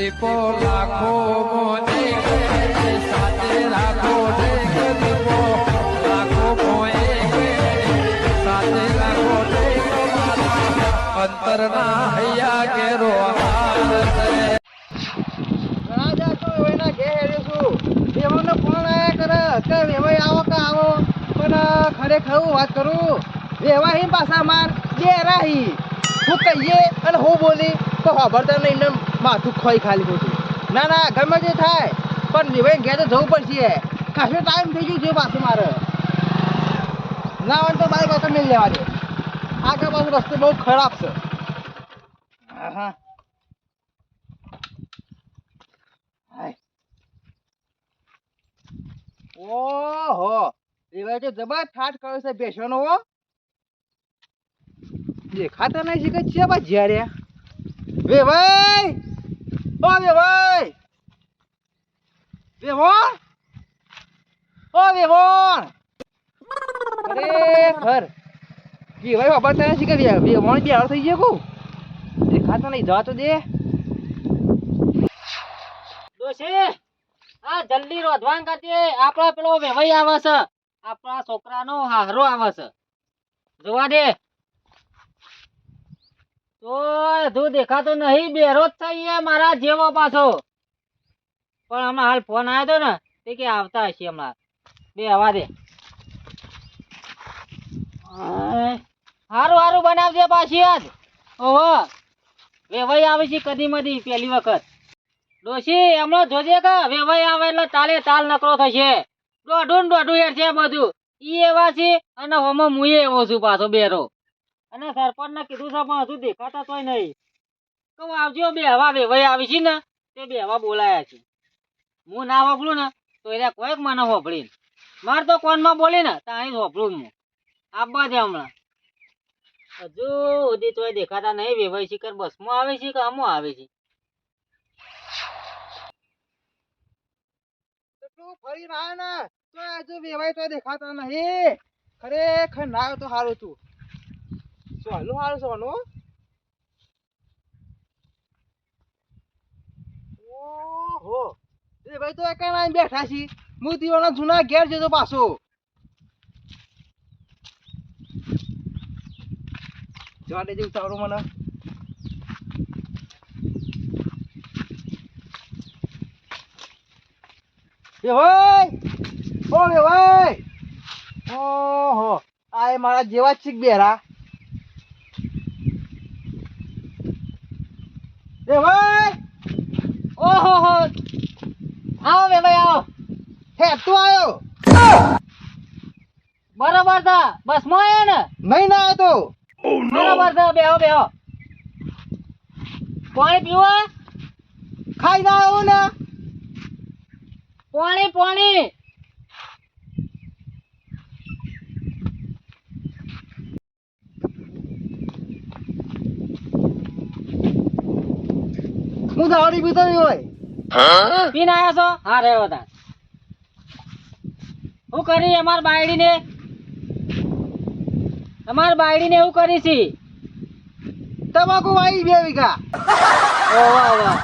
દીપો લાખો મોને સાથે રાખો દીપો લાખો મોએ સાથે રાખો અંતરના હૈયા કેરો ખરેખર હું વાત કરું વેવાહી પાછા માર બે રાહી હું કહીએ અને હું બોલી તો ખબરતા નહીં ને માથું ખોઈ ખાલી ખોટું ના ના ગમે તે થાય પણ વેવાઈ ઘેર તો જવું પડશે ખાસો ટાઈમ થઈ ગયો છે પાછું મારે ના હોય તો મારી પાસે મેળ લેવા દે આગળ પાછું રસ્તો બહુ ખરાબ છે હા ઓહો વેવાઈ તો જબર ઠાઠ કરે છે બેસવાનો હો દેખાતા નહીં શીખે છે બા જ્યારે વેવાઈ ઓ વેવાઈ વેવણ ઓ વેવણ ખરેખર વેવાઈ ખબર તને શીખે વેવણ બી હાર થઈ ગયો કુ દેખાતા નહીં જવા તો દે ડોશી આ જલ્દી રોધવાન કરતી આપણા પેલો વેવાઈ આવે છે આપણા છોકરાનો હારો આવે છે જોવા દે તો તું દેખાતો નહીં બેરો જ થઈ મારા જેવો પાછો પણ હમણાં હાલ ફોન આવ્યો હતો ને તે કે આવતા હશે હમણાં બે હવા દે હારું હારું બનાવજે પાછી આજ ઓહો વેવાઈ આવે છે કદી મધી પહેલી વખત ડોશી હમણાં જોજે કે વેવાઈ આવે એટલે તાલે તાલ નકરો થશે દોઢું હેર છે બધું ઈ એવા છે અને હોમો મુએ એવો છું પાછો બેરો અને સરપંચ ને કીધું છે પણ હજુ દેખાતા તોય નહીં તો આવજો બે હવા વેવાઈ આવી છે ને તે બે હવા બોલાયા છે હું ના વાપરું ને તો એટલે કોઈક મને વાપરી મારે તો કોનમાં બોલી ને ત્યાં વાપરું હું આપવા દે હમણાં હજુ સુધી તોય દેખાતા નહીં વેવાઈ શિખર બસમાં આવે છે કે આમો આવે છે ફરી ના ને તો હજુ વેવાઈ તો દેખાતા નહીં ખરેખર ના તો સારું તું સોનું સારું સોનું ઓહો એ ભાઈ તો એક બેઠા છી હું દીવાના જૂના ઘેર જતો પાછો જવા દેજે ઉતારો મને વેવાઈ ઓ વેવાઈ ઓહો આ મારા જેવા જ છે બેરા વેવાઈ ઓહો હો આવો વેવાઈ આવો હે તું આવ્યો બરાબર છે બસમાં આયા ને નહીં ના આવ્યો તો બરાબર છે બેહો બેહો પાણી પીવા ખાઈ ના આવ્યો ને પાણી પાણી હું દાવડી પીતો હોય પીને આયા છો હા રહ્યો તા હું કરી અમાર બાયડીને એવું કરી છે તમાકુ વાઈ 2 વીઘા ઓવા ઓવા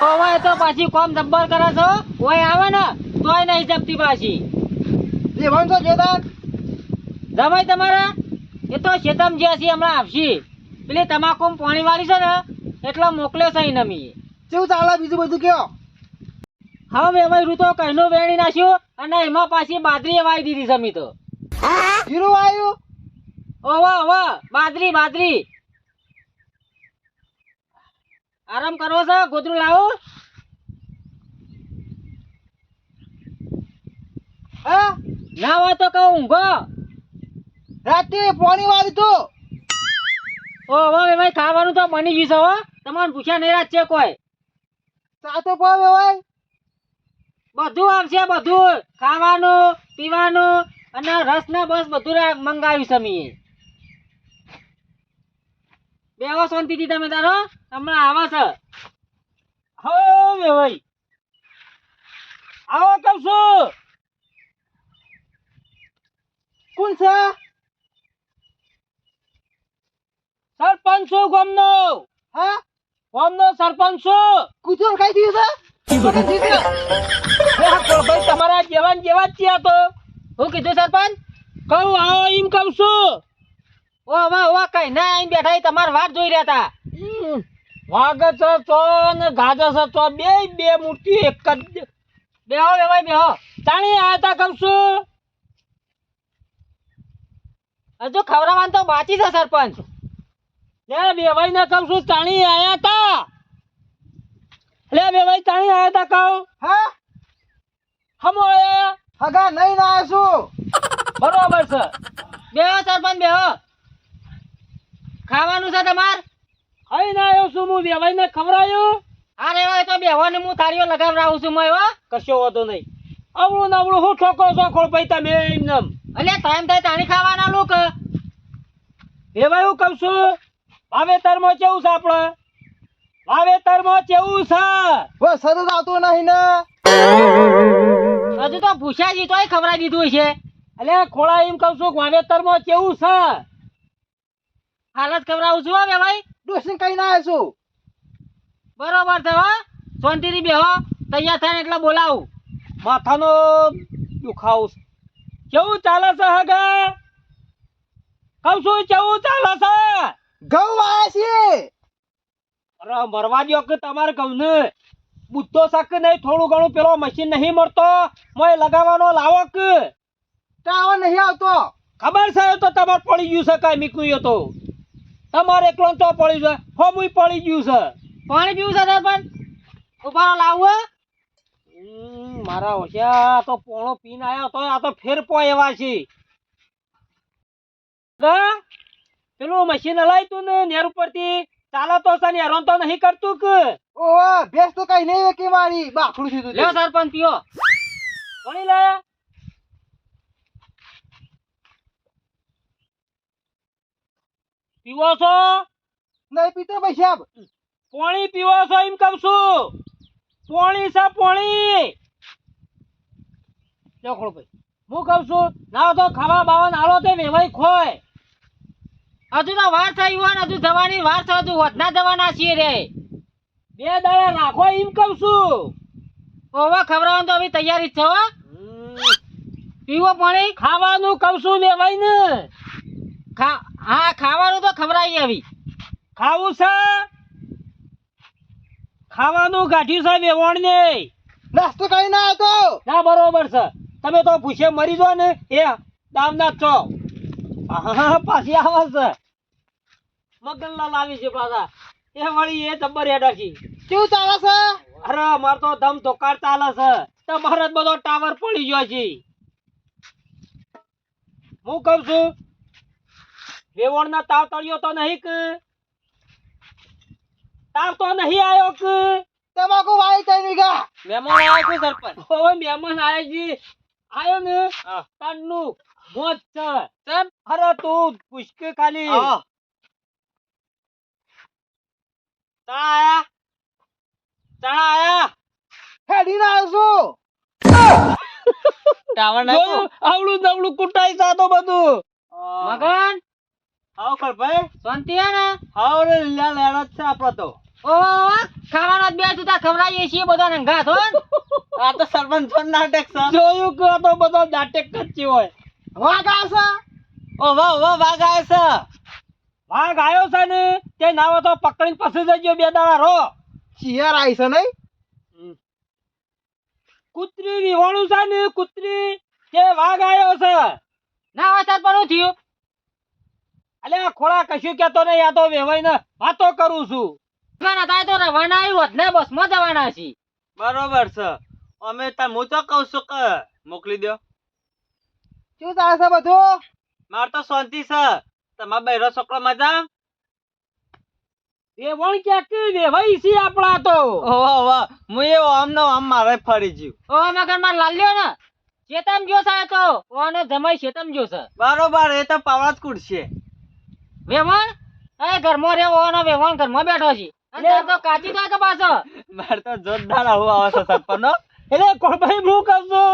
ઓવા તો પાછી કોમ જબ્બર કરે છો ઓય આવે ને તોય નહીં જપતી પાછી લેવાનું તો જોદાર જમાઈ તમારા એ તો શેતમ જ્યાં છે હમણાં આવશે પેલી તમાકુ પાણી વાળી છે ને એટલો મોકલ્યો છે એને મી કેવું ચાલે બીજું બધું કયો હા વેવાઈ રૂતો કઈનો વેણી નાખ્યો અને એમાં પાછી બાદરી વાવી દીધી જમી તો જીરું આવ્યું ઓવા ઓવા બાદરી આરામ કરવો છે ગોદરું લાવો હા ના હોય તો કહું ઊંઘો રાતે પાણી વાળી તો ઓવા ભાઈ ખાવાનું તો બની ગયું છે હો તમારે પૂછ્યા નહીં રાત છે કોઈ સાતો પાવે હોય બધું આવશે બધું ખાવાનું પીવાનું અને રસ ને બસ બધું મંગાવ્યું છે મેં બેહો શાંતિથી તમે તારો હમણાં આવે છે હો ભાઈ આવો કહું છું કોણ છે સરપંચ છું ગામનો હા ગામનો સરપંચ છું. કૂતરો ખાઈ ગયું છે મને જીત્યો. લે આ કોળભાઈ તમારા જેવા ને જેવા જ છે આ તો. હું કીધું સરપંચ? કહું આવો એમ કહું છું. ઓ વાહ કઈ ના આઈને બેઠા ઈ તમાર વાટ જોઈ રહ્યા હતા. વાઘ છે ચો ને ગાજર છે ચો બે મૂર્તિ એક જ. બેહો વેવાઈ બેહો. તાણી આયા તા કહું છું. હજુ ખવડાવવાનું તો બાકી છે સરપંચ. લે વેવાઈ ને કહું છું તાણી આયા તા. લે વેવાઈ તાણી આયા તા કહું. હા હમો આયા. હગા નહીં ના આવ્યો છું. બરોબર છે. બેહો સરપંચ બેહો. ખાવાનું છે તમાર? ખાઈ ના આવ્યો છું હું વેવાઈ ને ખવડાયું. આ રેવાય તો બેહવાની હું થાળીઓ લગાવડાવું છું મય હો. કશો વાંધો નહીં. આવડું ને આવડું હું ઠોકો છો ખોળભાઈ તમે એમને. અલ્યા ટાઈમ થાય તાણી ખાવાના લોક. વેવાઈ હું કહું છું વાવેતરમાં કેવું છે આપણે. વાવેતરમાં કેવું છે. બસ સતત આવતો નહીં ને. હજુ તો ભૂસ્યાજી તોય ખવડાવી દીધું છે. અલ્યા ખોળા એમ કહું છું કે વાવેતરમાં કેવું છે. હાલ જ ખવડાવું છું હો બેવાઈ. ડોસીને કઈ ના આવ્યો છું. બરોબર છે હો. શાંતિથી બેહો. તૈયાર થાય ને એટલે બોલાવું. માથાનો દુખાવો છે. કેવું ચાલે છે હગા. કહું છું કેવું ચાલે છે. ઘઉં આવ્યા છીએ. અરે મરવા દ્યો કે તમારે કહું ને બુદ્ધો શાક નહીં થોડું ઘણું પેલો મશીન નહીં મળતો મોય લગાવવાનો લાવો કે. ટાવર નહીં આવતો. ખબર છે તો તમારે પડી ગયું છે કાંઈ મીકું તો તમારે એકલો તો પડી છે હોમુય પડી ગયું છે. પાણી પીવું છે સરપંચ? ઉભારો લાવું હો? મારા હોશિયા તો પોણો પીને આવ્યો તો આ તો ફેર પો એવા છે. પેલું મશીન હલાય તું ને નેર ઉપરથી ચાલે તો છે ને હેરાન તો નહીં કરતું કે. ઓહો ભેંસ તો કઈ નહીં વેકી મારી બાખડું સીધું લ્યો સરપંચ પીઓ. પાણી લાયા. પીવો છો. નહીં પીતો ભાઈ સાહેબ. પાણી પીવો છો એમ કહું છું. પાણી છે પાણી. ચોખડો ભાઈ હું કહું છું ના તો ખાવા બાવા નાળો તે વેવાઈ ખોય. હજુ તો વાર થઈ હોય ને હજુ જવાની વાર છે. હજુ વધના જવાના છીએ રે. 2 દાડા રાખો એમ કહું છું. ઓવા ખવડાવવાનું તો હવે તૈયારી જ છે હો. પીવો પાણી. ખાવાનું કહું છું વેવાઈ ને. હા ખાવાનું તો ખવડાવી આવી. ખાવું છે. ખાવાનું ગાંઠ્યું છે વેવણ ને. નાસ્તો કઈ ના આવતો. ના બરોબર છે. તમે તો ભૂસે મરી જો ને એ દામના છો. હા પાછી આવે છે. મગનલાલ આવી છે પાછા. એ વળી એ જબ્બર હેડા છે. કેવું ચાલે છે? અરે માર તો ધમ ધોકાર ચાલે છે. તમારે જ બધો ટાવર પડી ગયો છે. હું કહું છું વેવણ ના તાવ તળિયો તો નહીં કે. તાવ તો નહીં આવ્યો કે. તમાકુ વાળી 3 વીઘા. મહેમાન આવ્યા છે સરપંચ. ઓય મહેમાન આવ્યા છે. આયો ને તારનું મોજ છે. કેમ? અરે તું પૂછકે ખાલી. ચા આયા. હેડી ના આવ્યો છું. જોયું? આવડું નવડું કુટાઈ જાતો બધું. મગન આવો ખળભાઈ. શાંતિ હે ને? આવો રે લીલા લેણા જ છે આપડે તો. ઓવા ખાવાના જ બે જુદા ખવડાવીએ છીએ બધા ને ઘાત હો. આ તો સરપંચ નો નાટક છે. જોયું કે આ તો બધો નાટક જ છે હોય. વાઘ આવશે. ઓ વાહ વાઘ આવ્યો છે. વાઘ આવ્યો છે ને તે નાવો તો પકડીને પછી જજો 2 દાડા રો. શિયાર આવી છે નહીં. કૂતરી વિહોણું છે ને કૂતરી તે વાઘ આવ્યો છે. ના હોય સરપંચ શું થયું? અલ્યા ખોળા કશું કેતો નહીં. આ તો વેવાઈ ને વાતો કરું છું. ના તો રવાના આવ્યું હોત ને બસ માં જવાના છીએ. બરોબર છે. અમે તાર હું તો કહું છું કે મોકલી દો. કેવું ચાલે છે બધું? માર તો શાંતિ છે. તમારા બૈરો છોકરો મજા. વેવણ ક્યાંક વેવાઈ છે આપણા તો. ઓહો હું એવો આમનો આમ મારે ફરી જ્યું. ઓ મગન માર લાલ્યો ને શેતમ જો છે તો ઓનો જમાઈ શેતમ જો છે. બરોબર એ તો પાવડા જ કુડશે. વેવણ એ ઘરમાં રે ઓનો વેવણ ઘરમાં બેઠો છે. અને તાર તો કાચી તો કે પાછો. માર તો જોરદાર આવું આવે છે સરપંચનો. એટલે કોણ ભાઈ હું કહું છું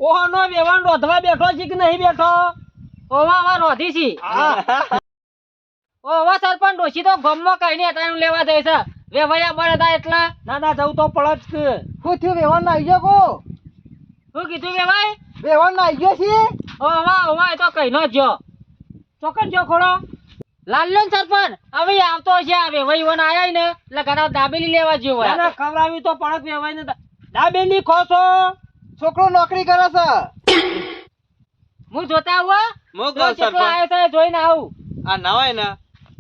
ઓનો વેવણ રોધવા બેઠો છે કે નહીં બેઠો. ઓવા વા રોધી છે. ઓવા સરપંચ ડોશી તો ગમમાં કઈ નહીં અટાણું લેવા જાય છે. વેવાયા બળે તા એટલા ના ના જવું તો પડે જ કે. શું થયું વેવાણ ના આવી ગયો કો શું કીધું વેવાય વેવાણ ના આવી ગયો છે ઓવા એ તો કઈ નો જો ચોકન જો ખોડો. લાલ્યો ને સરપંચ હવે આવતો છે આ વેવાઈ વન આયા ને એટલે ઘણા દાબેલી લેવા જેવો ના ના ખવડાવી તો પડે જ વેવાઈને. દાબેલી ખો છો. છોકરો નોકરી કરે છે હું જોતા આવું હું કહું કેટલો સરપંચ આવ્યો છે જોઈને આવું આ ના હોય ને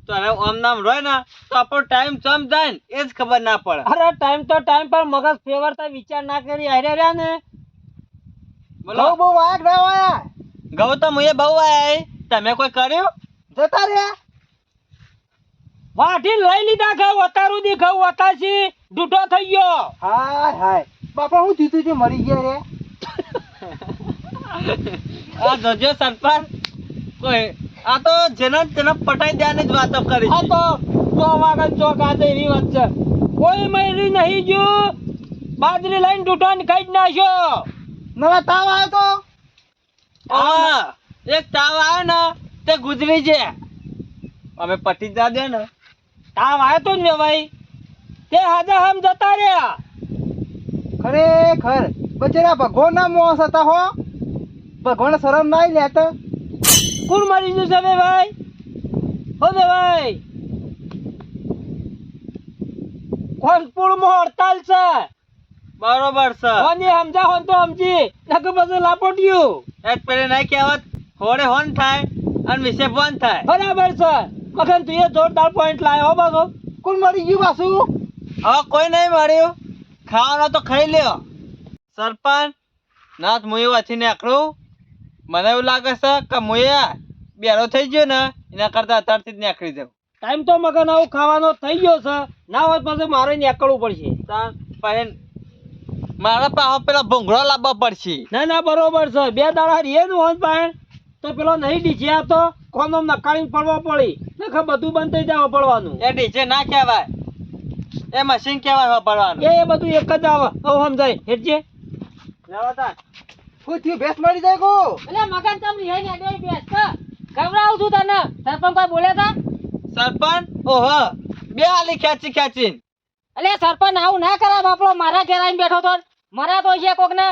તો હવે ઓમ નામ રોય ને તો આપણો ટાઈમ ચમ જાય ને એ જ ખબર ના પડે. અરે ટાઈમ તો ટાઈમ પર મગજ ફેવરતા વિચાર ના કરી હારે રહ્યા ને. બોલો બહુ બહુ વાયા ના વાયા ગૌતમ એ બહુ આયા તમે કોઈ કર્યું જતા રહ્યા વાઢી લઈ લીધા ઘઉં વતારું દી ઘઉં વતાસી ડૂઢો થઈ ગયો. હાય હાય બાપા હું થયું તું મરી ગયા રે આ જોજો સરપંચ કોઈ આ તો જેના તેના પટાઈ દેવાની જ વાતો કરી આ તો ચો વાગન ચો ગાજે એવી વાત છે. કોઈ મરી નહીં ગયું. બાજરી લઈને ડૂઢો ને ખાઈ જ નાખ્યો. નવા તાવ આવ્યો તો હા એક તાવ આવે ને તે ગુજરી છે અમે પટી જા દે ને તાવ આવ્યો તો ને ભાઈ તે હાજા હમ જતા રહ્યા. ખરેખર બચેરા ભગવાન ના મોસ હતા હો ભગવાન શરમ ના લેતા કોણ મરી ગયું છે બે ભાઈ? હો બે ભાઈ કોનપુરમાં હડતાલ છે. બરોબર છે કોની સમજા હોન તો સમજી નકર પછી લાપોટ્યું. એક પેલે નહીં કહેવત હોડે હોન થાય અને વિશે ફોન થાય. બરાબર છે મગન તું એ જોરદાર પોઈન્ટ લાયો હો બાબો. કોણ મરી ગયું પાછું હવે કોઈ નહીં મળ્યું ખાવાનો તો ખાઈ લ્યો સરપંચ નાથ મુએ વાથી નીકળું મને એવું લાગે છે કે મુએ બેરો થઈ ગયો ને એના કરતા અત્યારથી જ નીકળી જાઉં. ટાઈમ તો મગન આવું ખાવાનો થઈ ગયો છે. ના હોય પછી મારે નીકળવું પડશે. પછી મારા પાસે પેલા ભૂંગળો લાવવા પડશે. ના ના બરોબર છે. બે દાડા રીએ નું હોન પાણ તો પેલો નહીં ડીજે આપતો કોનો નકાળીને પડવો પડી નખર બધું બંધ થઈ જવા પડવાનું. એ ડીજે ના કહેવાય એ મશીન કહેવાય વાપરવાનું. એ બધું એક જ આવે હવે સમજાય હેઠજે. શું થયું ભેંસ મરી જાય કો એટલે મગન તમ રિહાઈ ને અડે બેસ ખવડાવું છું તને સરપંચ કોઈ બોલે તા સરપંચ ઓહો બે હાલી ખેંચી ખેંચી એટલે સરપંચ આવું ના કરા બાપડો મારા ઘેર આવીને બેઠો તો મારા તો છે કોક ને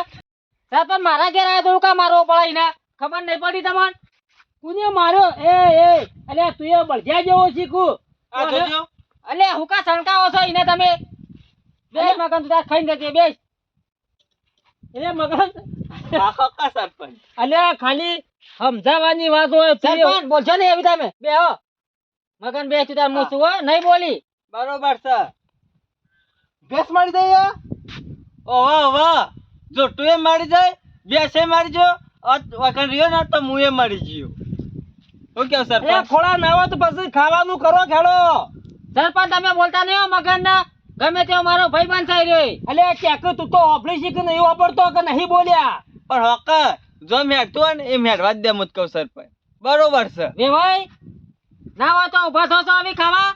સરપંચ મારા ઘેર આવ્યો તો કા મારવો પડે ને ખબર નહીં પડી તમને કુને માર્યો? એ અલ્યા તું એ બળજ્યા જેવો શીખું. આ જોજો એટલે હું કા સણકાવો છો એને તમે બેસ મગન તું તાર ખાઈને જજે બેસ એટલે મગન આખો કા સરપંચ અલ્યા ખાલી સમજાવવાની વાત હોય. સરપંચ બોલજો ને એવી તમે બે હો મગન બે તું તાર મૂસું હો નહીં બોલી બરોબર છે ભેંસ મરી જાય ઓહો ઓહો જો તું એ મારી જાય બેસે મારી જો વખત રહ્યો ને તો હું એ મરી ગયો. શું કેવું એટલે સરપંચ ખોળા ના હોય તો પછી ખાવાનું કરો ખેડો. સરપંચ તમે બોલતા નહીં હો મગન ના ગમે તેવો મારો ભાઈ બંધાઈ રહ્યો અલ્યા ક્યાંક તું તો ઓફલી શીખ નહીં વાપરતો કે નહીં બોલ્યા. પણ હોક જો મેળતું હોય ને એ મેળવા જ દે મુત કહું સરપંચ બરોબર છે. બે ભાઈ ના હોય તો ઉભા થો છો આવી ખાવા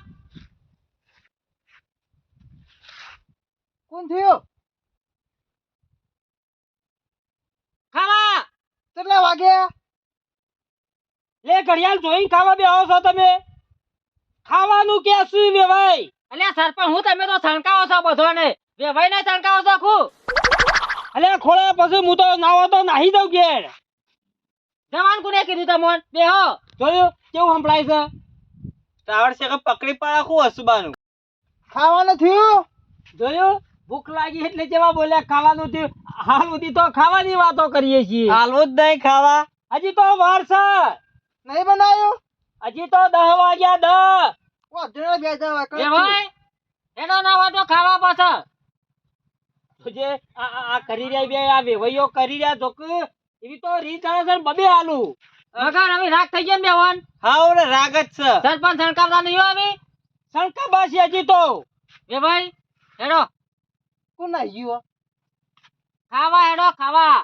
કોણ થયું ખાવા કેટલા વાગ્યા લે ઘડિયાળ જોઈને ખાવા બેહો છો તમે. ખાવાનું કે શું બે ભાઈ? અલ્યા સરપંચ હું તમે તો સણકાવો છો બધોને બે ભાઈ ને સણકાવો છો ખું અલ્યા ખોળા પછી હું તો નાવો તો નાહી દઉં ઘેર. જવાન કોને કીધું તમોન બે હો જોયું કેવું સંભળાય છે? તાવડ છે કે પકડી પાડા હું હસુબાનું ખાવાનું થયું જોયું ભૂખ લાગી એટલે જેવા બોલ્યા ખાવાનું થયું. હાલ સુધી તો ખાવાની વાતો કરીએ છીએ. હાલવું જ નહીં ખાવા હજી તો વાર છે. નહીં બનાવ્યું હજી તો 10 વાગ્યા 10. વાંધો નહીં, બે જવા બે ભાઈ એનો ના હોય તો ખાવા પાછા તો જે આ કરી રહ્યા બે આ વેવાઈઓ કરી રહ્યા જોક એવી તો રીત આવે છે ને બબે આલુ. મગન હવે રાગ થઈ ગયો ને બેવાન હા ઓરે રાગ જ છે. સરપંચ સણકાવતા નહીં આવે શંકા બાસી હજી તો. બે ભાઈ હેડો કોણ ના ગયું ખાવા હેડો ખાવા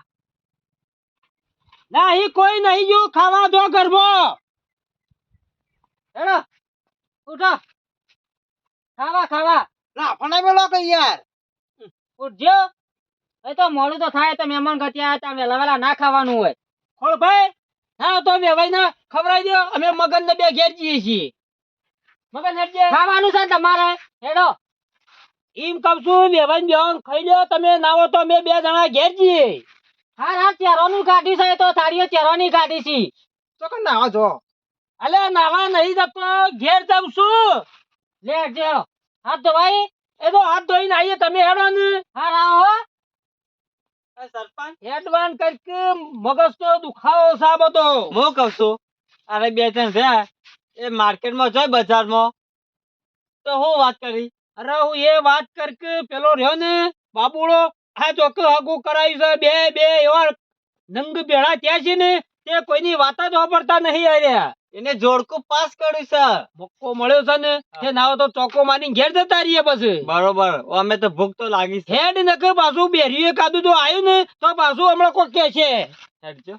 નહીં કોઈ નહીં ગયું ખાવા દો ગરબો. હેડો ઉઠો ખાવા ખાવા લાફાના મેલો કે યાર ઉઠજો એ તો મોડું તો થાય તો મહેમાન ગત્યા હતા વેલા વેલા ના ખાવાનું હોય ખોળભાઈ હા તો વેવાઈ ના ખવડાવી દો. અમે મગન ને બે ઘેર જઈએ છીએ. મગન હેડજે. ખાવાનું છે ને તમારે હેડો એમ કહું છું વેવાઈને બેવાને ખાઈ લ્યો તમે નાવો તો અમે 2 જણા ઘેર જઈએ. હા ચેરોનું કાઢી છે તો થાળીઓ ચેરોની કાઢી છે. તો કે નાવા જો અલે નાવા નહીં જતો ઘેર જાઉં છું. લે જે હાથ ધોવાઈ. એ તો હાથ ધોઈને આવીએ તમે હેડો ને. હા રાવો. સરપંચ હેડવાન કરકે મગજ તો દુખાવો સાબ હતો. હું કહું છું અરે 2 જણ રહ્યા એ માર્કેટમાં જોય બજારમાં તો હું વાત કરી અરે હું એ વાત કરકે પેલો રહ્યો ને બાબુડો આ ચોખ્ખું હગું કરાયું છે. બે એવા નંગ ભેળા ત્યાં છે ને તે કોઈની વાત જ વાપરતા નહીં આર્યા. એને જોડકું પાસ કર્યું છે. મોકો મળ્યો છે ને તે નાવો તો ચોકો માની ઘેર જતા રહીએ પછી. બરોબર અમે તો ભૂખ તો લાગી છે. હેડ નકે પાછું બેરીએ કાદું તો આવ્યું ને તો પાછું હમણાં કોઈ કે છે. હેડજો.